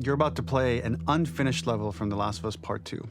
You're about to play an unfinished level from The Last of Us Part 2.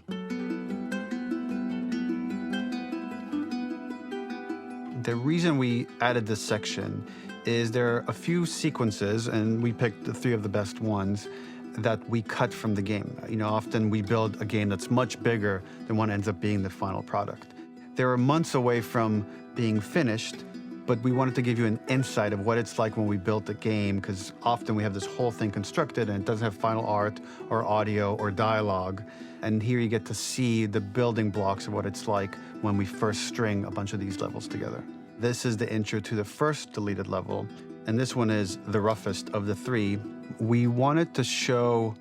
The reason we added this section is there are a few sequences, and we picked the 3 of the best ones, that we cut from the game. You know, often we build a game that's much bigger than what ends up being the final product. They were months away from being finished, but we wanted to give you an insight of what it's like when we built the game, because often we have this whole thing constructed and it doesn't have final art or audio or dialogue. And here you get to see the building blocks of what it's like when we first string a bunch of these levels together. This is the intro to the first deleted level, and this one is the roughest of the 3. We wanted to show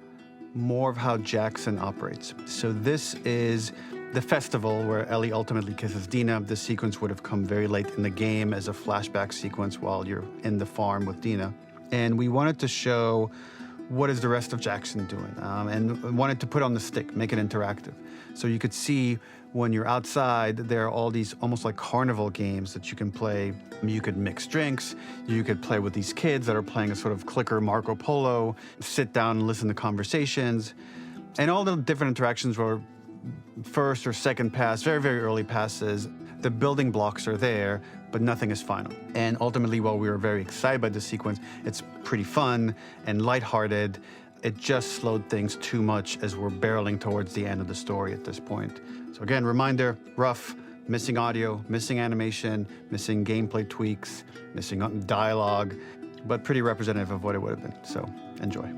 more of how Jackson operates. So this is the festival where Ellie ultimately kisses Dina. This sequence would have come very late in the game as a flashback sequence while you're in the farm with Dina. And we wanted to show what is the rest of Jackson doing, and wanted to put on the stick, make it interactive. So you could see when you're outside, there are all these almost like carnival games that you can play. You could mix drinks, you could play with these kids that are playing a sort of clicker Marco Polo, sit down and listen to conversations. And all the different interactions were first or second pass, very, very early passes. The building blocks are there, but nothing is final. And ultimately, while we were very excited by this sequence, it's pretty fun and lighthearted. It just slowed things too much as we're barreling towards the end of the story at this point. So again, reminder, rough, missing audio, missing animation, missing gameplay tweaks, missing dialogue, but pretty representative of what it would have been. So enjoy.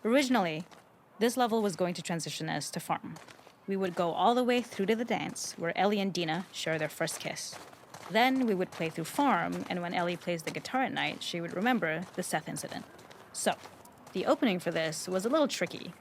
Originally, this level was going to transition us to farm. We would go all the way through to the dance, where Ellie and Dina share their first kiss. Then we would play through farm, and when Ellie plays the guitar at night, she would remember the Seth incident. So, the opening for this was a little tricky.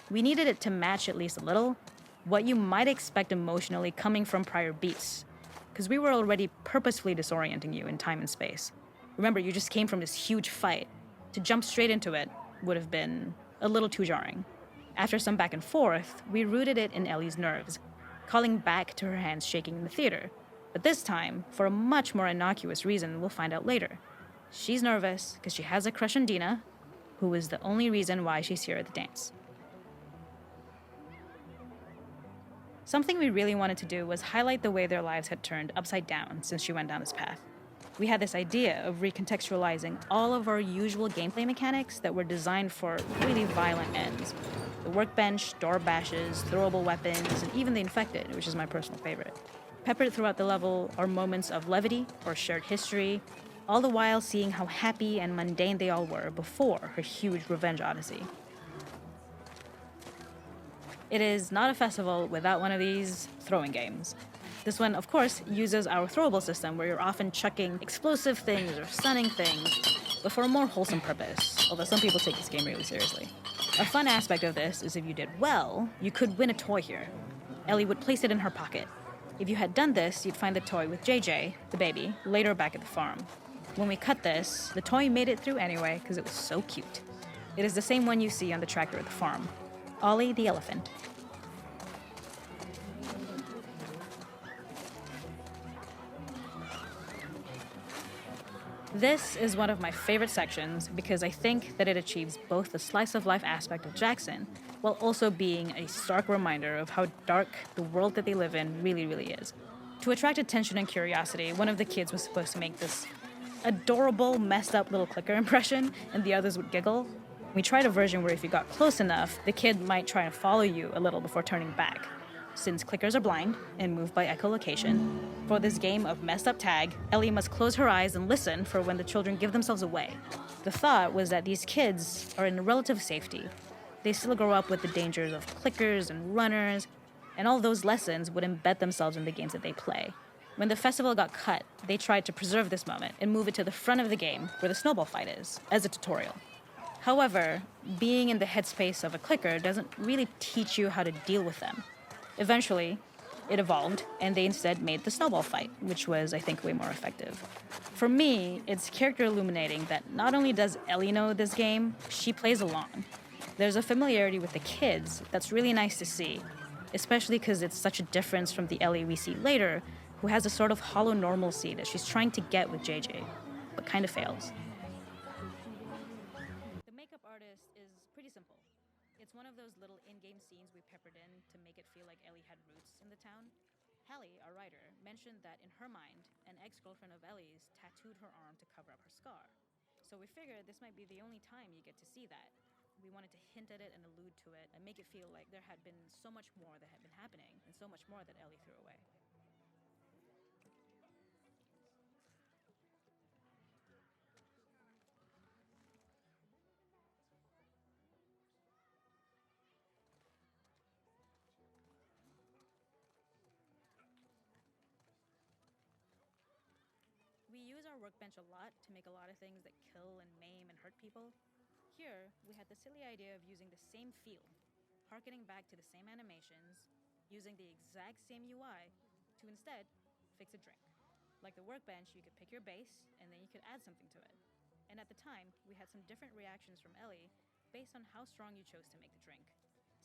We needed it to match at least a little what you might expect emotionally coming from prior beats, because we were already purposefully disorienting you in time and space. Remember, you just came from this huge fight. To jump straight into it would have been a little too jarring. After some back and forth, we rooted it in Ellie's nerves, calling back to her hands shaking in the theater. But this time, for a much more innocuous reason we'll find out later. She's nervous because she has a crush on Dina, who is the only reason why she's here at the dance. Something we really wanted to do was highlight the way their lives had turned upside down since she went down this path. We had this idea of recontextualizing all of our usual gameplay mechanics that were designed for really violent ends. The workbench, door bashes, throwable weapons, and even the infected, which is my personal favorite. Peppered throughout the level are moments of levity or shared history, all the while seeing how happy and mundane they all were before her huge revenge odyssey. It is not a festival without one of these throwing games. This one, of course, uses our throwable system where you're often chucking explosive things or stunning things, but for a more wholesome purpose, although some people take this game really seriously. A fun aspect of this is if you did well, you could win a toy here. Ellie would place it in her pocket. If you had done this, you'd find the toy with JJ, the baby, later back at the farm. When we cut this, the toy made it through anyway because it was so cute. It is the same one you see on the tractor at the farm. Ollie the elephant. This is one of my favorite sections because I think that it achieves both the slice-of-life aspect of Jackson while also being a stark reminder of how dark the world that they live in really, really is. To attract attention and curiosity, one of the kids was supposed to make this adorable, messed-up little clicker impression, and the others would giggle. We tried a version where if you got close enough, the kid might try and follow you a little before turning back. Since clickers are blind and move by echolocation, for this game of messed up tag, Ellie must close her eyes and listen for when the children give themselves away. The thought was that these kids are in relative safety. They still grow up with the dangers of clickers and runners, and all those lessons would embed themselves in the games that they play. When the festival got cut, they tried to preserve this moment and move it to the front of the game where the snowball fight is, as a tutorial. However, being in the headspace of a clicker doesn't really teach you how to deal with them. Eventually, it evolved, and they instead made the snowball fight, which was, I think, way more effective. For me, it's character illuminating that not only does Ellie know this game, she plays along. There's a familiarity with the kids that's really nice to see, especially because it's such a difference from the Ellie we see later, who has a sort of hollow normalcy that she's trying to get with JJ, but kind of fails. The makeup artist is pretty simple. It's one of those little in-game scenes we peppered in to make it feel like Ellie had roots in the town. Hallie, our writer, mentioned that in her mind, an ex-girlfriend of Ellie's tattooed her arm to cover up her scar. So we figured this might be the only time you get to see that. We wanted to hint at it and allude to it and make it feel like there had been so much more that had been happening and so much more that Ellie threw away. We use our workbench a lot to make a lot of things that kill and maim and hurt people. Here, we had the silly idea of using the same feel, harkening back to the same animations, using the exact same UI to instead fix a drink. Like the workbench, you could pick your base and then you could add something to it. And at the time, we had some different reactions from Ellie based on how strong you chose to make the drink.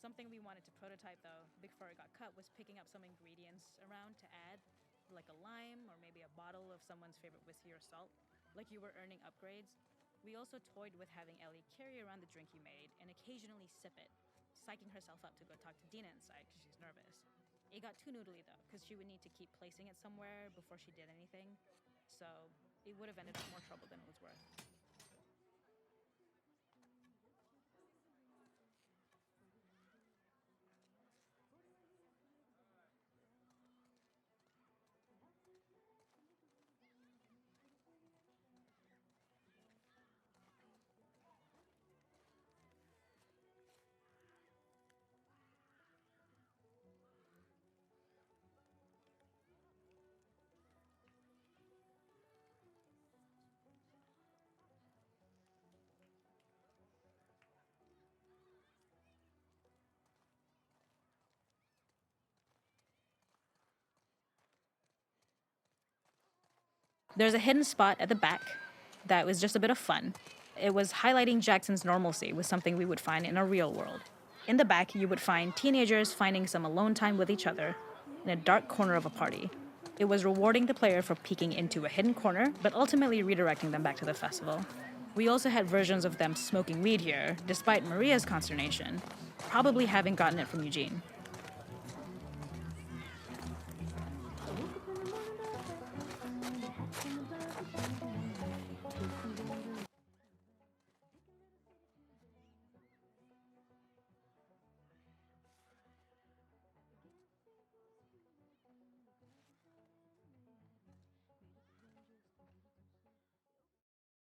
Something we wanted to prototype though, before it got cut, was picking up some ingredients around to add, like a lime or maybe a bottle of someone's favorite whiskey or salt, like you were earning upgrades. We also toyed with having Ellie carry around the drink you made and occasionally sip it, psyching herself up to go talk to Dina inside because she's nervous. It got too noodly though, because she would need to keep placing it somewhere before she did anything, so it would have ended up more trouble than it was worth. There's a hidden spot at the back that was just a bit of fun. It was highlighting Jackson's normalcy with something we would find in a real world. In the back, you would find teenagers finding some alone time with each other in a dark corner of a party. It was rewarding the player for peeking into a hidden corner, but ultimately redirecting them back to the festival. We also had versions of them smoking weed here, despite Maria's consternation, probably having gotten it from Eugene.